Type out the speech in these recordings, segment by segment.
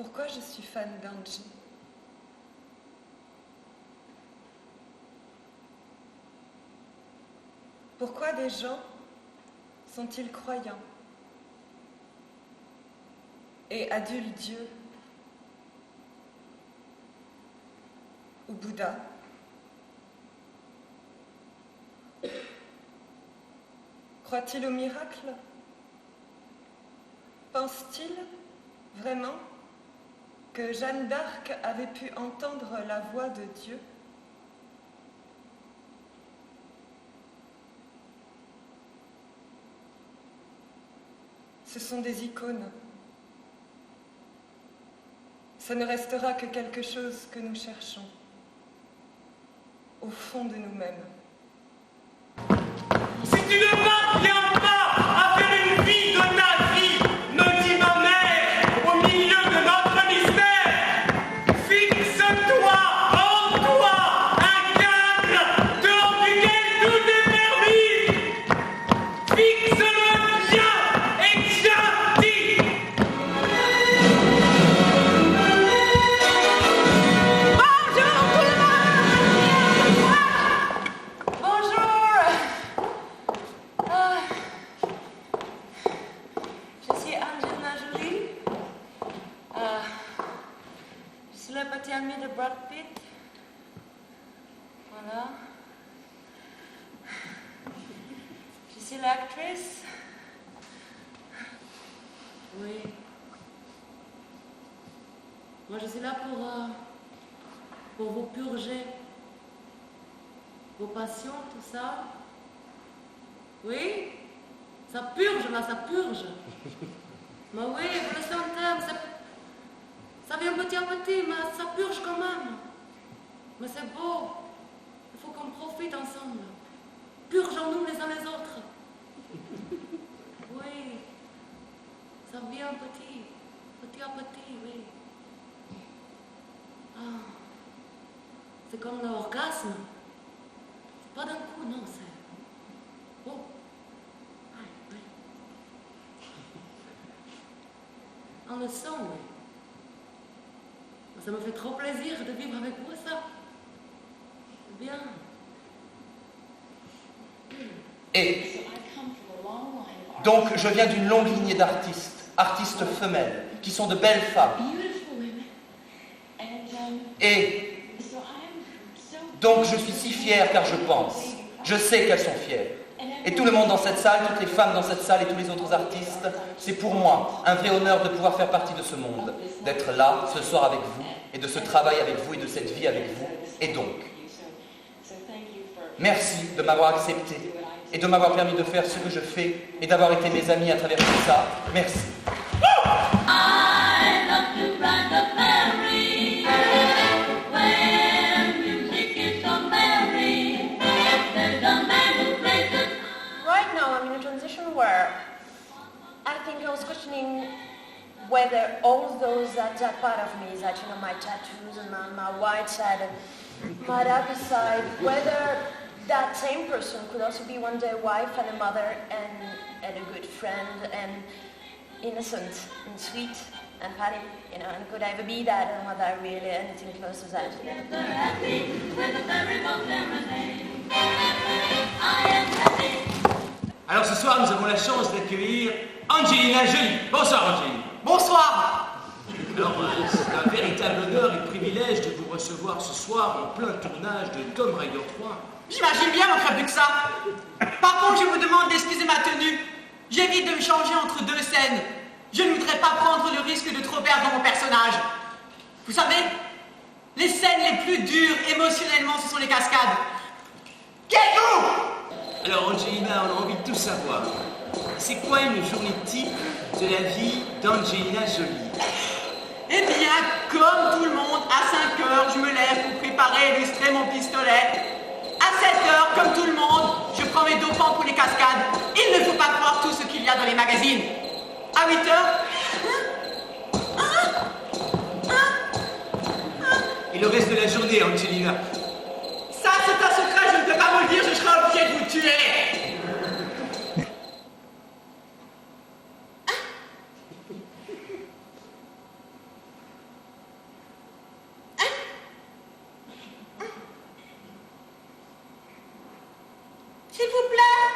Pourquoi je suis fan d'Angie? Pourquoi des gens sont-ils croyants et adulent Dieu ou Bouddha? Croient-ils au miracle? Pensent-ils vraiment que Jeanne d'Arc avait pu entendre la voix de Dieu? Ce sont des icônes. Ça ne restera que quelque chose que nous cherchons au fond de nous-mêmes. Si tu ne parviens pas à faire une vie de ta vie, me dit ma mère, au milieu de notre mystère, fixe-toi en toi un cadre dehors duquel tout est permis. Fixe-le bien et tiens, dis. Bonjour tout le monde. Bonjour. Je suis Angelina Jolie. Je suis la petite amie de Brad Pitt. Voilà. Je suis l'actrice. Oui. Moi, je suis là pour vous purger vos passions, tout ça. Oui? Ça purge, là, ça purge. Mais oui, vous le sentez, ça vient petit à petit, mais ça purge quand même. Mais c'est beau. Il faut qu'on profite ensemble. Purgeons-nous les uns les autres. Oui. Ça vient petit à petit, oui. Ah. C'est comme l'orgasme. C'est pas d'un coup, non, c'est... Oh. Ah, oui. On le sent, oui. Ça me fait trop plaisir de vivre avec vous, ça. C'est bien. Et donc je viens d'une longue lignée artistes femelles, qui sont de belles femmes. Et donc je suis si fière car je sais qu'elles sont fières. Et tout le monde dans cette salle, toutes les femmes dans cette salle et tous les autres artistes, c'est pour moi un vrai honneur de pouvoir faire partie de ce monde, d'être là ce soir avec vous, et de ce travail avec vous et de cette vie avec vous. Et donc, merci de m'avoir accepté et de m'avoir permis de faire ce que je fais et d'avoir été mes amis à travers tout ça. Merci. I love to ride the ferry where music is so merry. There's a man who plays the... Right now, I'm in a transition where I think I was questioning whether all those that are part of me, that, you know, my tattoos and my white side and my darker side, whether that same person could also be one day a wife and a mother and a good friend and innocent and sweet and funny, you know, and could I ever be that, and whether I really anything close to that. They're happy when the ferry goes serenade. I am happy. Alors ce soir, nous avons la chance d'accueillir Angelina Jolie. Bonsoir Angelina. Bonsoir. Alors, c'est un véritable honneur et privilège de vous recevoir ce soir en plein tournage de Tomb Raider 3. J'imagine bien, mon frère Buxa. Par contre, je vous demande d'excuser ma tenue. J'évite de me changer entre deux scènes. Je ne voudrais pas prendre le risque de trop perdre mon personnage. Vous savez, les scènes les plus dures émotionnellement, ce sont les cascades. Qu'êtes-vous? Alors Angelina, on a envie de tout savoir. C'est quoi une journée type de la vie d'Angelina Jolie? Eh bien, comme tout le monde, à 5 heures, je me lève pour préparer et illustrer mon pistolet. À 7 heures, comme tout le monde, je prends mes dopants pour les cascades. Il ne faut pas croire tout ce qu'il y a dans les magazines. À 8 heures... Et le reste de la journée, Angelina? Ça, c'est un secret, je ne peux pas vous le dire, je serai obligé de vous tuer. S'il vous plaît.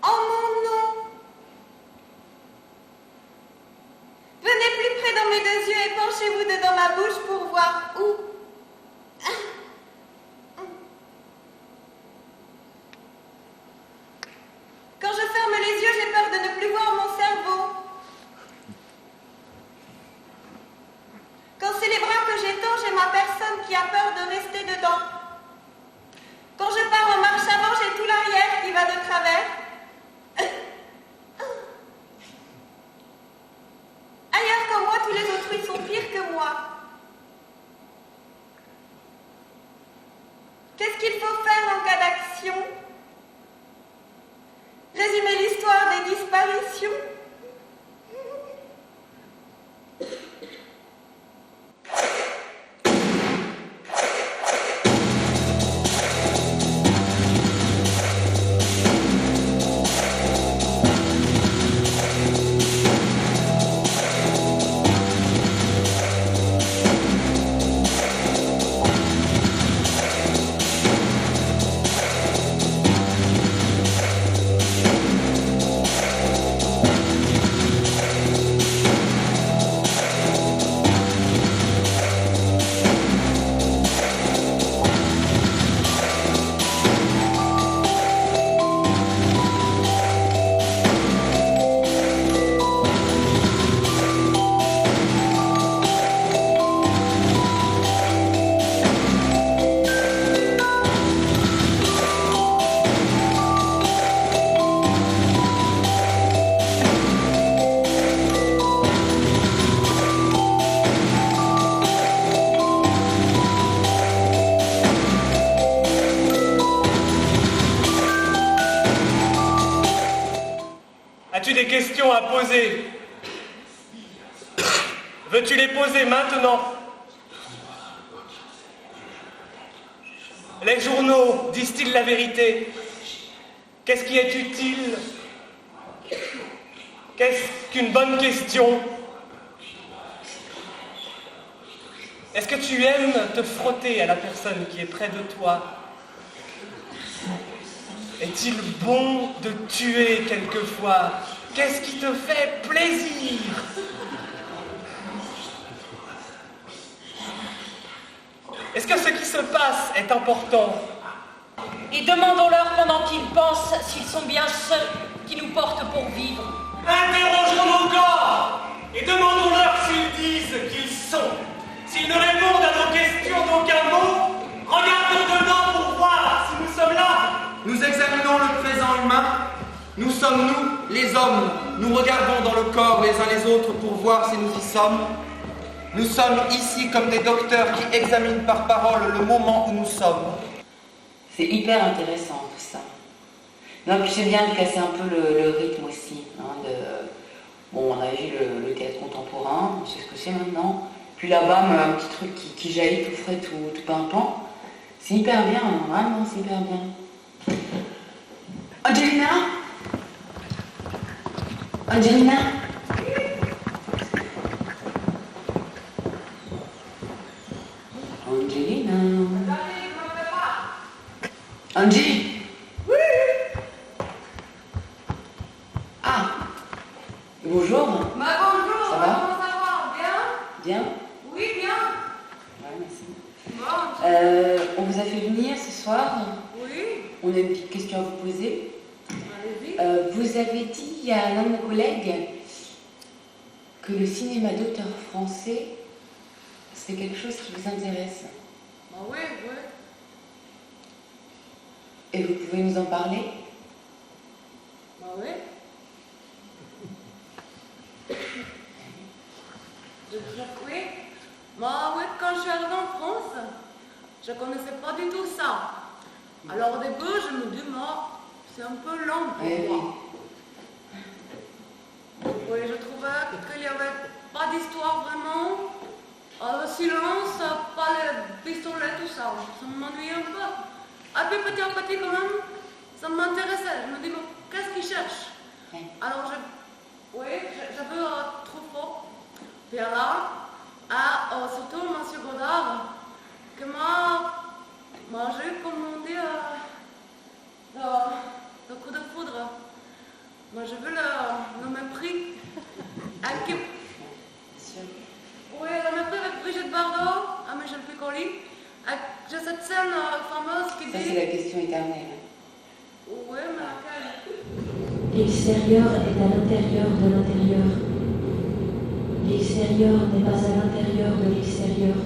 En mon nom. Venez plus près dans mes deux yeux et penchez-vous dedans ma bouche pour voir où. Quand je ferme les yeux, j'ai peur de ne plus voir mon cerveau. Quand c'est les bras que j'étends, j'ai ma personne qui a peur de rester dedans. Quand je pars en marche avant, j'ai tout l'arrière qui va de travers. Ailleurs qu'en moi, tous les autrui sont pires que moi. Qu'est-ce qu'il faut faire en cas d'action? Résumer l'histoire des disparitions? As-tu des questions à poser? Veux-tu les poser maintenant? Les journaux disent-ils la vérité? Qu'est-ce qui est utile? Qu'est-ce qu'une bonne question? Est-ce que tu aimes te frotter à la personne qui est près de toi? Est-il bon de tuer quelquefois? Qu'est-ce qui te fait plaisir? Est-ce que ce qui se passe est important? Et demandons-leur pendant qu'ils pensent s'ils sont bien ceux qui nous portent pour vivre. Interrogeons nos corps et demandons-leur s'ils disent qu'ils sont. S'ils ne répondent à nos questions d'aucun mot, regardons dedans pour voir si nous sommes là. Nous examinons le présent humain. Nous sommes nous, les hommes. Nous regardons dans le corps les uns les autres pour voir si nous y sommes. Nous sommes ici comme des docteurs qui examinent par parole le moment où nous sommes. C'est hyper intéressant tout ça. Non, puis c'est bien de casser un peu le rythme aussi. Bon, on a vu le théâtre contemporain, on sait ce que c'est maintenant. Puis là-bas, un petit truc qui jaillit tout frais, tout pimpant. C'est hyper bien, vraiment, c'est hyper bien. Angelina? Angelina? Angelina? Angie? Oui? Ah! Bonjour. Bonjour, Ça va? comment ça va? Bien? Bien? Oui, bien. Ouais, merci. Bon, On vous a fait venir ce soir. oui, On a une petite question à vous poser. allez-y. Vous avez dit à l'un de nos collègues que le cinéma d'auteur français, c'est quelque chose qui vous intéresse. Bah oui, oui. Et vous pouvez nous en parler? Bah oui. Oui. Bah oui, quand je suis arrivée en France, je connaissais pas du tout ça. Alors au début, je me dis, moi, c'est un peu lent pour Oui, moi. Oui, je trouvais qu'il n'y avait pas d'histoire vraiment. Le silence, pas les pistolets, tout ça. Ça m'ennuyait un peu. Et puis petit à petit, quand même, ça m'intéressait. Je me dis, bon, qu'est-ce qu'ils cherchent? Oui. Alors, j'ai vu Truffaut, Pierre, et surtout M. Godard, qui m'a Moi, j'ai commandé le coup de foudre. Moi, je veux le même prix. Oui, le même prix avec Brigitte Bardot, à Michel Piccoli. J'ai cette scène fameuse qui Ça, dit... c'est la question éternelle. Oui, mais laquelle? L'extérieur est à l'intérieur de l'intérieur. L'extérieur n'est pas à l'intérieur de l'extérieur.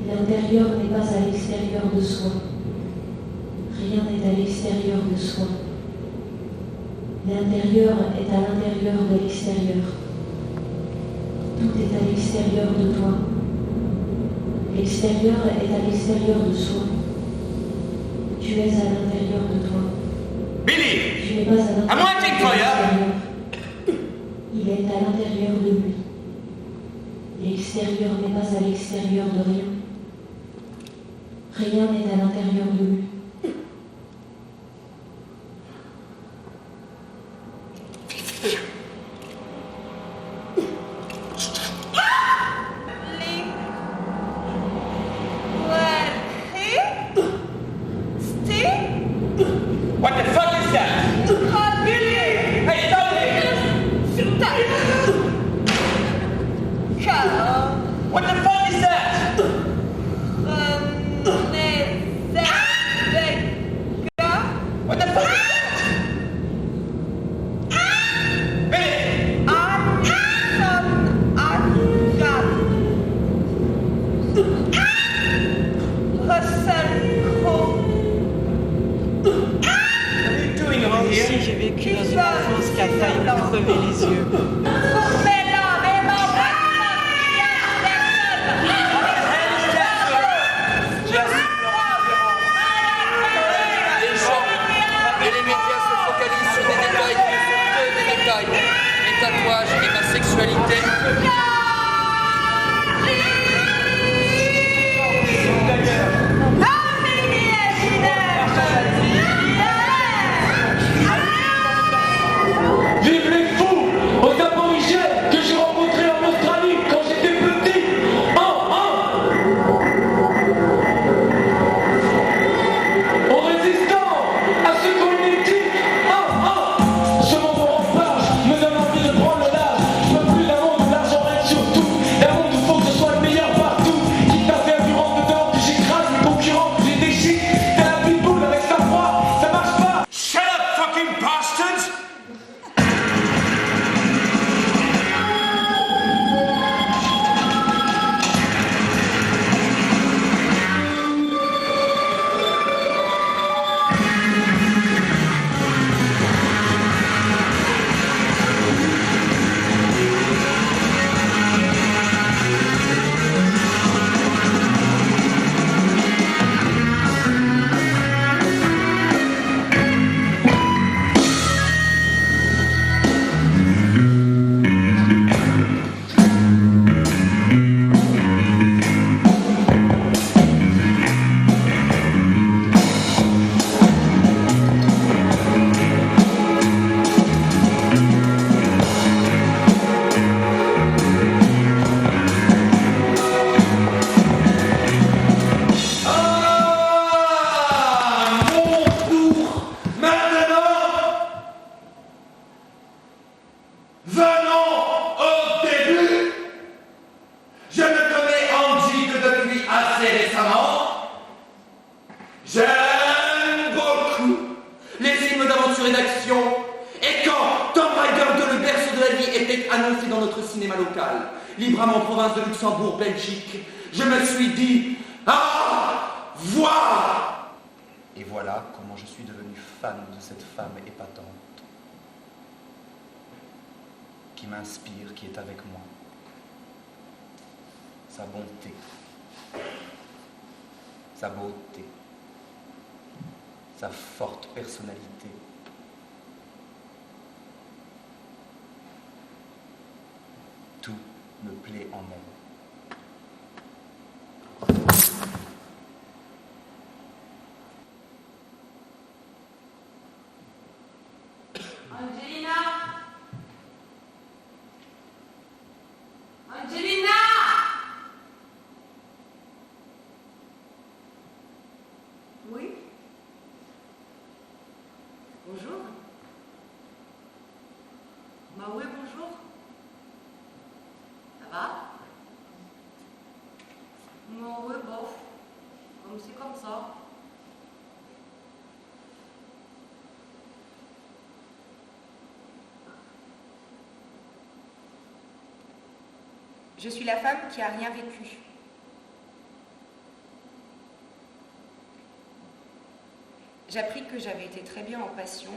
L'intérieur n'est pas à l'extérieur de soi. Rien n'est à l'extérieur de soi. L'intérieur est à l'intérieur de l'extérieur. Tout est à l'extérieur de toi. L'extérieur est à l'extérieur de soi. Tu es à l'intérieur de toi. Billy, Tu n'es pas à l'intérieur à moi, King Toya. Il est à l'intérieur de lui. L'extérieur n'est pas à l'extérieur de rien. Rien n'est à l'intérieur de lui. What the fuck is that? Hey, stop it! What the fuck is that? What the fuck is that? Moi aussi, j'ai vécu dans une enfance qui a failli me crever les yeux. Les gens et les médias se focalisent sur des détails qui ne sont que des détails. Mes tatouages et ma sexualité. Vive les fous aux aborigènes que j'ai rencontrés en Australie quand j'étais petit. Aux résistants, à ceux qui ont une éthique. Ce monde en page me donne envie de prendre le large. Je veux plus d'un monde où l'argent règne sur tout. D'un monde où il faut que je sois le meilleur partout. Quitte à faire du rentre dedans, que j'écrase mes concurrents, que j'ai des chics. T'as la pitbull avec sa proie, ça marche pas. Shut up, fucking bastards! Annoncé dans notre cinéma local, librement en province de Luxembourg, Belgique, je me suis dit, ah, voir. Et voilà comment je suis devenu fan de cette femme épatante, qui m'inspire, qui est avec moi. Sa bonté, sa beauté, sa forte personnalité. Tout me plaît en elle. Angelina! Angelina! Bonjour. Bah oui, bonjour. Ça va? Bah oui, bof. Comme c'est comme ça. Je suis la femme qui a rien vécu. J'ai appris que j'avais été très bien en passion,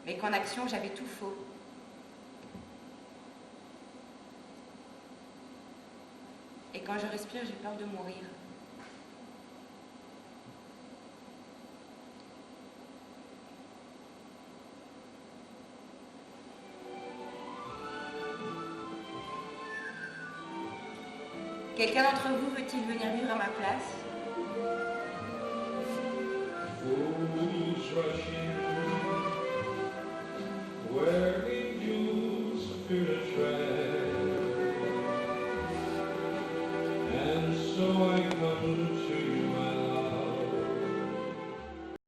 mais qu'en action j'avais tout faux. Et quand je respire, j'ai peur de mourir. Quelqu'un d'entre vous veut-il venir vivre à ma place? Fools rushing where angels fear to tread, and so I come to you.